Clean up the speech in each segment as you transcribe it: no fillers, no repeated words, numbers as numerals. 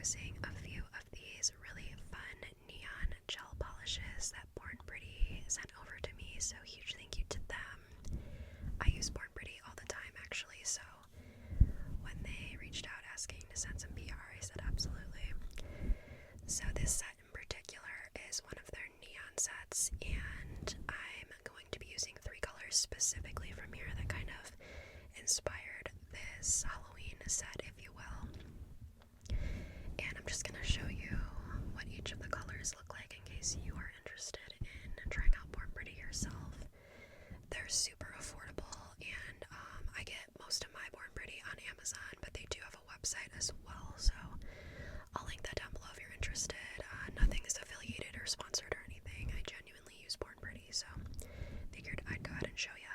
using a few of these really fun neon gel polishes that Born Pretty sent over to me, so huge thank you to them. I use Born Pretty all the time actually, so when they reached out asking to send some PR, I said absolutely. So this set in particular is one of their neon sets, and I'm going to be using 3 colors specifically from here that kind of inspired this Halloween set, if you will. And I'm just going to show you what each of the colors look like in case you are interested in trying out Born Pretty yourself. They're super affordable, and I get most of my Born Pretty on Amazon, but they do have a website as well, so I'll link that down below if you're interested. Nothing is affiliated or sponsored or anything. I genuinely use Born Pretty, so figured I'd go ahead and show you.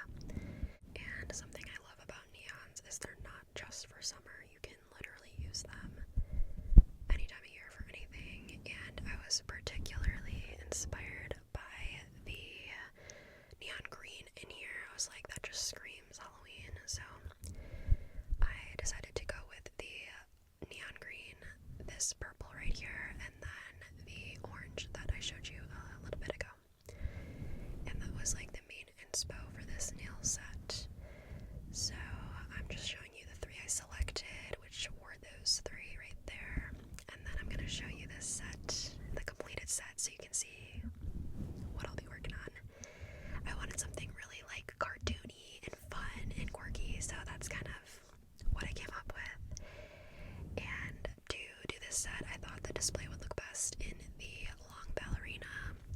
And something I love about neons is they're not just for summer. You can literally use them any time of year for anything, and I was particularly inspired by the neon green in here. I was like, that just screams Halloween, so I decided to go with the neon green, this purple right here, and then the orange that I showed you a little bit ago. And that was like the main inspo for this nail set. So I'm just showing you the 3 I selected, which were those 3 right there. And then I'm going to show you this set, the completed set, so you can see what I'll be working on. I wanted something really like cartoony and fun and quirky, so that's kind of what I came up with. And to do this set, I thought the display would look best in the long ballerina,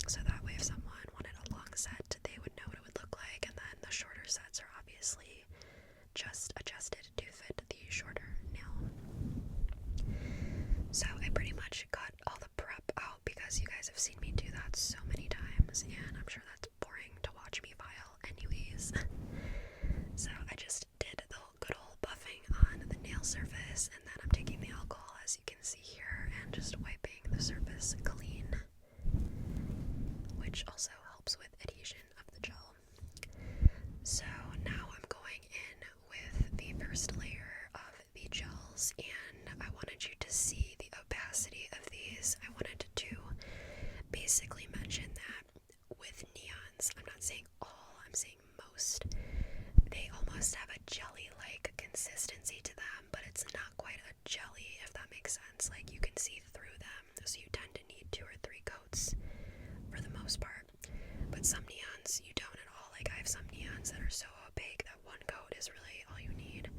so that way if someone wanted a long set, they would know what it would look like, and then the shorter sets are obviously just adjusted to fit the shorter nail. So I pretty much got all the prep out because you guys have seen me do that so many times, and I'm sure that's boring to watch me file anyways. So I just did the good old buffing on the nail surface, and then I'm taking the alcohol, as you can see here, and just wiping the surface clean, which also helps with adhesion of the gel. So now I'm going in with the first layer of the gels, and I wanted you to see the opacity of these. I wanted to basically mention that with neons, I'm not saying all, I'm saying most, they almost have a jelly-like consistency to them, but it's not quite a jelly, if that makes sense. Like, you can see through them, so you tend to need 2 or 3 coats for the most part. But some neons you don't at all. Like, I have some neons that are so opaque that 1 coat is really all you need.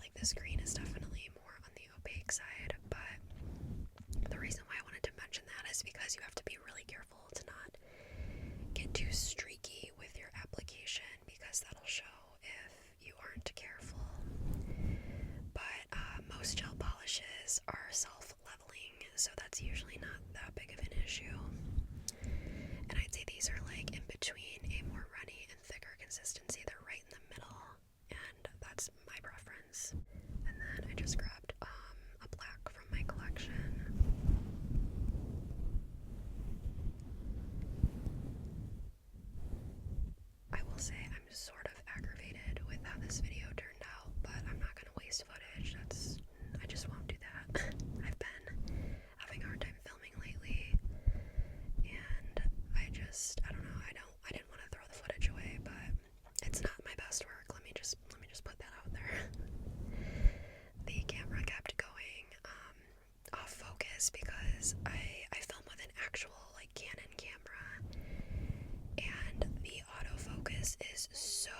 Like, this green is definitely more on the opaque side, but the reason why I wanted to mention that is because you have to be really careful to not get too streaky with your application, because that'll show if you aren't careful. But most gel polishes are self-leveling, so that's usually not that big of an issue. And I'd say these are like in between a more runny and thicker consistency. They're right in the middle, and that's my preference. And then I just grabbed a black from my collection. I will say I'm sort of aggravated with how this video turned out, but I'm not going to waste footage. I just won't do that. I've been having a hard time filming lately, and I don't know, I didn't want to throw the footage away, but it's not my best work. Let me just put that out there. The camera kept going off focus because I film with an actual like Canon camera, and the autofocus is so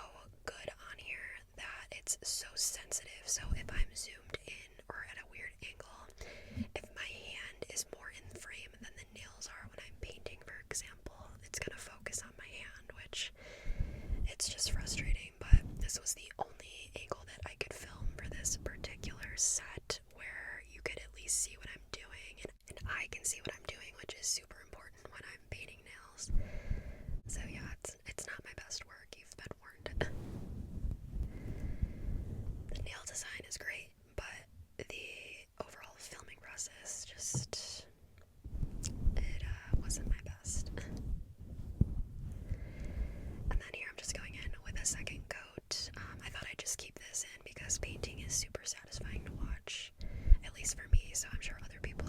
good on here that it's so sensitive. So if I'm zoomed in or at a weird angle, if my hand is more in frame than the nails are when I'm painting, for example, it's gonna focus on my hand, which it's just frustrating. But this was the only angle that I could film for this particular set where you could at least see what I'm doing, and I can see what I'm doing, which is super important when I'm painting nails. So yeah, it's not my best work, you've been warned. The nail design is great, but the overall filming process just, it wasn't my best. And then here I'm just going in with a second coat. I thought I'd just keep this in because painting is super satisfying to watch, at least for me, so I'm sure other people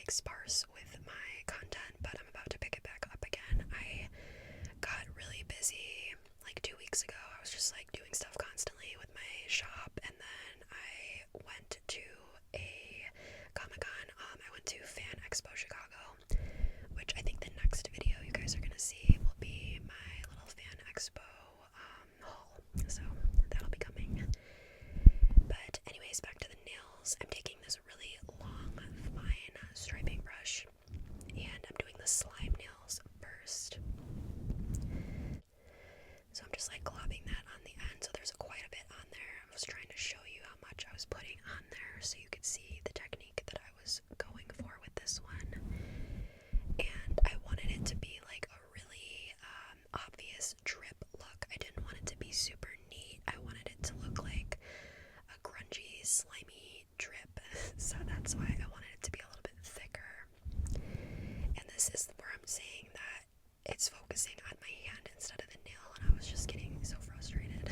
like sparse with my content, but I'm about to pick it back up again. I got really busy like 2 weeks ago. I was just like doing stuff constantly with my shop, and then I went to a Comic-Con. I went to Fan Expo Chicago, which I think the next video you guys are gonna see will be my little Fan Expo haul. So that'll be coming. But anyways, back to the nails. I'm taking this really long, fine striping brush, and I'm doing the slime nails first. So I'm just like globbing that on the end, so there's quite a bit on there. I was trying to show you how much I was putting on there so you could see the technique that I was going for with this one. And I wanted it to be like a really obvious drip look. I didn't want it to be super neat. I wanted it to look like a grungy, slimy drip. So that's why I wanted it to be a little bit thicker. And this is where I'm saying that it's focusing on my hand instead of the nail, and I was just getting so frustrated.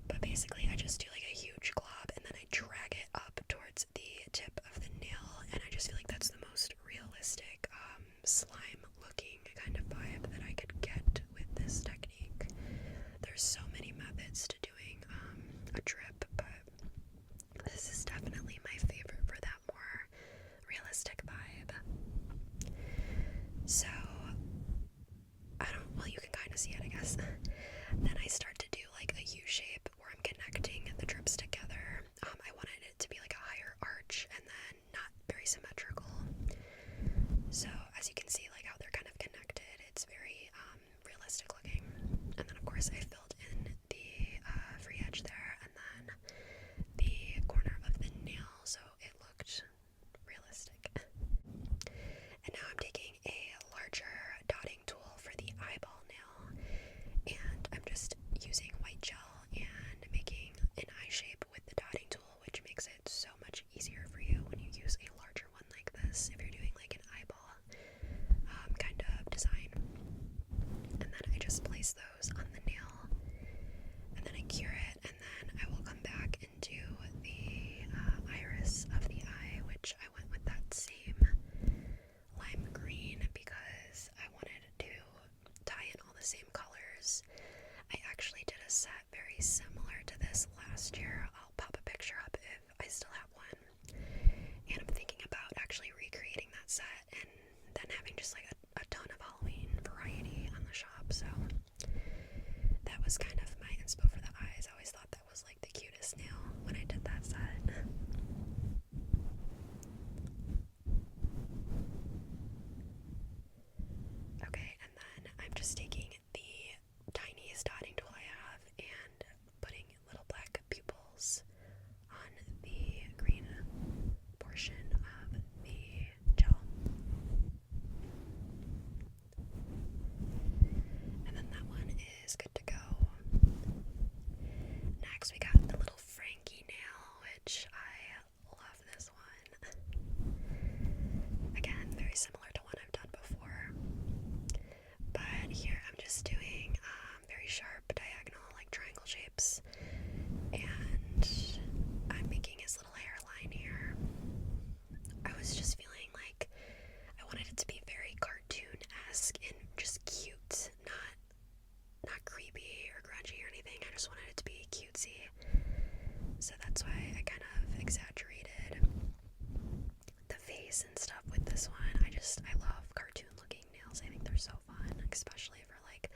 But basically I just do like a huge glob and then I drag it up towards the tip of the nail, and I just feel like that's the most realistic slime looking kind of vibe that I could get with this technique. There's so many methods to doing a drip, but this is definitely my favorite for that more realistic vibe. So well, you can kind of see it, I guess. Then I start to do like a U shape where I'm connecting the drips together. I wanted it to be like a higher arch and then not very symmetrical. So as you can see, like how they're kind of connected, it's very realistic looking. And then of course I filled in the free edge there and then the corner of the nail, so it looked realistic. And now I'm taking a larger dotting tool for the eyeball nail, and I'm just using white gel and making an eye shape with the dotting tool, which makes it so much easier for you when you use a larger one like this, if you're doing like an eyeball kind of design. And then I just place those on the nail, and then I cure it, and then I will come back and do the iris of the eye, which I went with that same lime green because I wanted to tie in all the same colors. I actually did a set very similar to this last year. I'll pop a picture up if I still have one. And I'm thinking about actually recreating that set and then having just like a ton of Halloween variety on the shop. So that was kind of my inspo for the eyes. I always thought that was like the cutest nail when I did that set. Okay, and then I'm just taking the tiniest dotting tool I have and putting little black pupils on the green portion of the gel. And then that one is good to go. Next we got the little Frankie nail, which I love this one. Again, very similar to one I've done before. But here I'm just doing very sharp diagonal like triangle shapes, and I'm making his little hairline here. I was just feeling like I wanted it to be very cartoon-esque and just cute, not creepy or grungy or anything. I just wanted it to be cutesy. So that's why I kind of exaggerated the face and stuff with this one. I love cartoon looking nails. I think they're so fun, especially for like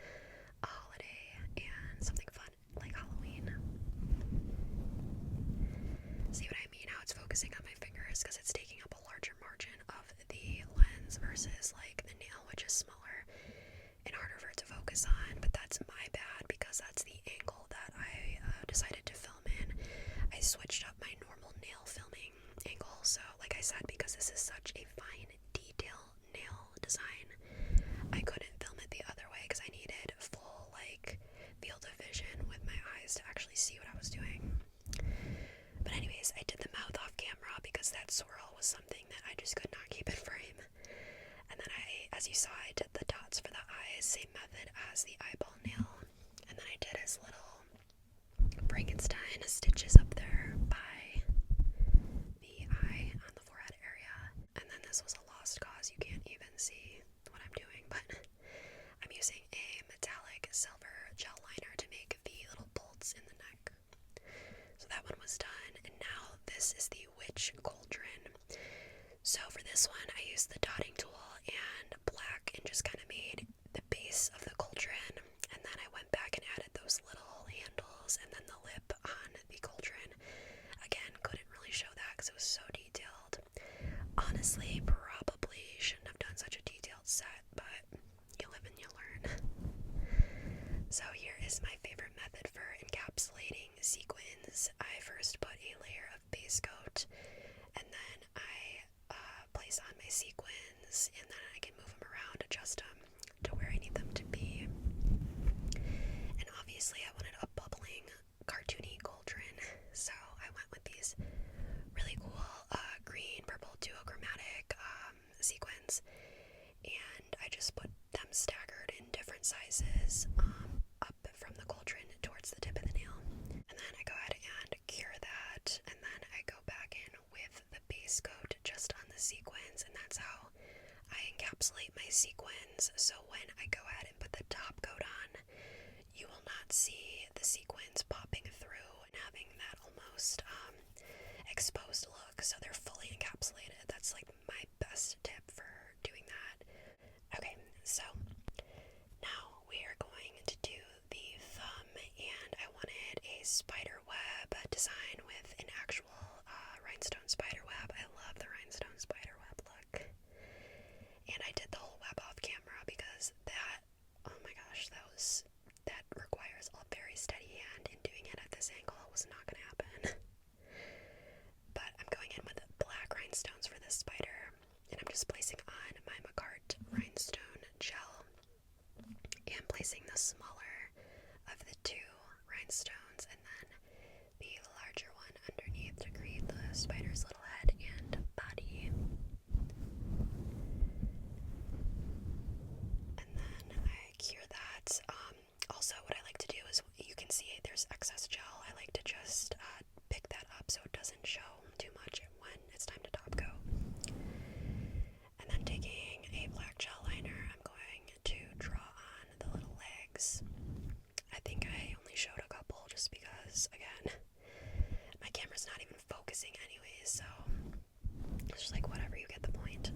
a holiday and something fun like Halloween. See what I mean? How it's focusing on my fingers because it's taking up a larger margin of the lens versus like the nail, which is smaller and harder for it to focus on. But that's my bad because that's the angle that I decided to film in. I switched up my normal nail filming angle. So like I said, because this is such a fine detail nail design, I couldn't film it the other way because I needed full like field of vision with my eyes to actually see what I was doing. But anyways, I did the mouth off camera because that swirl was something that I just could not keep in frame. And then as you saw, I did the dots for the eyes, same method as the eyeball nail. And then I did his little Frankenstein stitches up there by the eye on the forehead area. this one, I used the dotting tool and black and just kind of made the base of the cauldron. And then I went back and added those little handles and then the lip on the cauldron. Again, couldn't really show that because it was so detailed. Honestly, probably shouldn't have done such a detailed set, but you live and you learn. So here is my favorite method for encapsulating sequins. I first put a layer of base coat, and then I place on my sequins, and then I can move them around, adjust them to where I need them to be. And obviously I wanted a bubbling, cartoony cauldron, so I went with these really cool green, purple, duochromatic sequins, and I just put them staggered in different sizes up from the cauldron towards the tip of the nail. And then I go ahead and cure that, and then I go back in with the base coat just on the sequins, and that's how I encapsulate my sequins. So when I go ahead and put the top coat on, you will not see the sequins popping through and having that almost exposed look, so they're fully encapsulated. That's like my best tip for doing that. Okay, so now we are going to do the thumb, and I wanted a spider web design with an actual rhinestone spider web. I love the rhinestone spider web look. And I did the whole web off camera because that, oh my gosh, that requires a very steady hand, and doing it at this angle was not going to happen. But I'm going in with black rhinestones for this spider, and I'm just placing on my Macart rhinestone gel and placing the smaller of the two rhinestones and then the larger one underneath to create the spider's little head and body. And then I cure that. Also, what I like to do is, you can see there's excess gel. I like to just pick that up so it doesn't show too much when it's time to top coat. And then taking a black gel liner, I'm going to draw on the little legs. I think I only showed a couple just because, again, my camera's not even focusing anyways, so it's just like whatever, you get the point.